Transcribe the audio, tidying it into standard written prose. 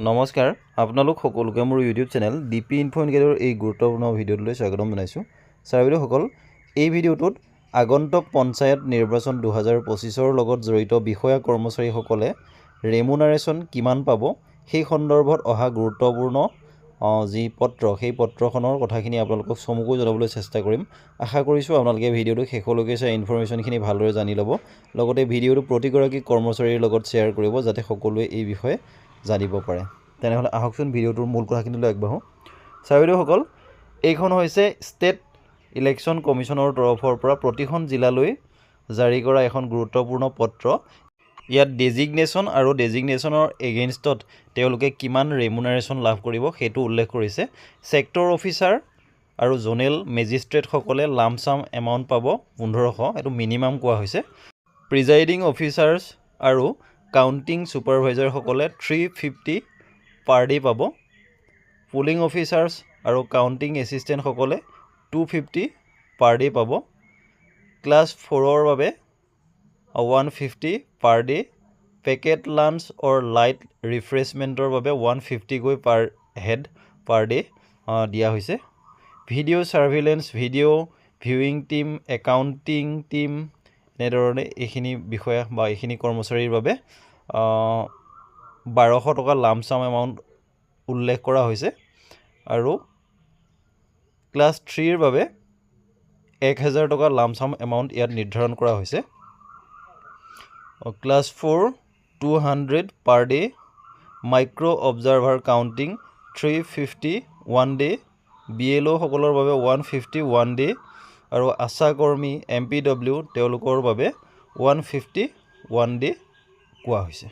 নমস্কাৰ আপোনালোক সকলোকে মোৰ ইউটিউব চেনেল ডিপি ইনফো ইনকেডৰ এই গুৰুত্বপূৰ্ণ ভিডিঅ'টোলৈ স্বাগতম জনাইছোঁ। ছাৰবিদসকল, এই ভিডিঅ'টোত আগন্তুক পঞ্চায়ত নিৰ্বাচন 2025ৰ লগত জড়িত বিষয়া কৰ্মচাৰীসকলে ৰেমুনাৰেশ্যন কিমান পাব সেই সন্দৰ্ভত অহা গুৰুত্বপূৰ্ণ যি পত্ৰ সেই পত্ৰখনৰ কথাখিনি আপোনালোকক চমুকৈ জনাবলৈ চেষ্টা কৰিম। আশা কৰিছোঁ আপোনালোকে ভিডিঅ'টো শেষলৈকে চাই ইনফৰমেশ্যনখিনি ভালদৰে জানি ল'ব, লগতে ভিডিঅ'টো প্ৰতিগৰাকী কৰ্মচাৰীৰ লগত শ্বেয়াৰ কৰিব যাতে সকলোৱে এই বিষয়ে জানিব পাৰে। তেনেহ'লে আহকচোন ভিডিঅ'টোৰ মূল কথাখিনিলৈ আগবাঢ়োঁ। ছাৰবিদসকল, এইখন হৈছে ষ্টেট ইলেকশ্যন কমিশ্যনৰ তৰফৰ পৰা প্ৰতিখন জিলালৈ জাৰি কৰা এখন গুৰুত্বপূৰ্ণ পত্ৰ। ইয়াত ডেজিগনেশ্যন আৰু ডেজিগনেশ্যনৰ এগেইনষ্টত তেওঁলোকে কিমান ৰেমুনাৰেশ্যন লাভ কৰিব সেইটো উল্লেখ কৰিছে। ছেক্টৰ অফিচাৰ আৰু জ'নেল মেজিষ্ট্ৰেটসকলে লামচাম এমাউণ্ট পাব 1500, এইটো মিনিমাম কোৱা হৈছে। প্ৰিজাইডিং অফিচাৰ্ছ আৰু কাউণ্টিং ছুপাৰভাইজাৰসকলে 350 পাৰ ডে পাব। পুলিং অফিচাৰ্ছ আৰু কাউণ্টিং এছিষ্টেণ্টসকলে 250 পাৰ ডে পাব। ক্লাছ 4ৰ বাবে 150 পাৰ ডে। পেকেট লাঞ্চ অৰ লাইট ৰিফ্ৰেছমেণ্টৰ বাবে 150কৈ পাৰ হেড পাৰ ডে দিয়া হৈছে। Video' surveillance, video' viewing team, accounting team, এনেধৰণে এইখিনি বিষয়া বা এইখিনি কৰ্মচাৰীৰ বাবে 1200 টকা লামচাম এমাউণ্ট উল্লেখ কৰা হৈছে। আৰু ক্লাছ 3ৰ বাবে 1000 টকা লামচাম এমাউণ্ট ইয়াত নিৰ্ধাৰণ কৰা হৈছে। Class 4 200 per day. Micro' observer counting 350 1 day. BLO সকলৰ বাবে 150 1 ডে। আৰু আশা কৰ্মী MPW তেওঁলোকৰ বাবে 150 1 ডে কোৱা হৈছে।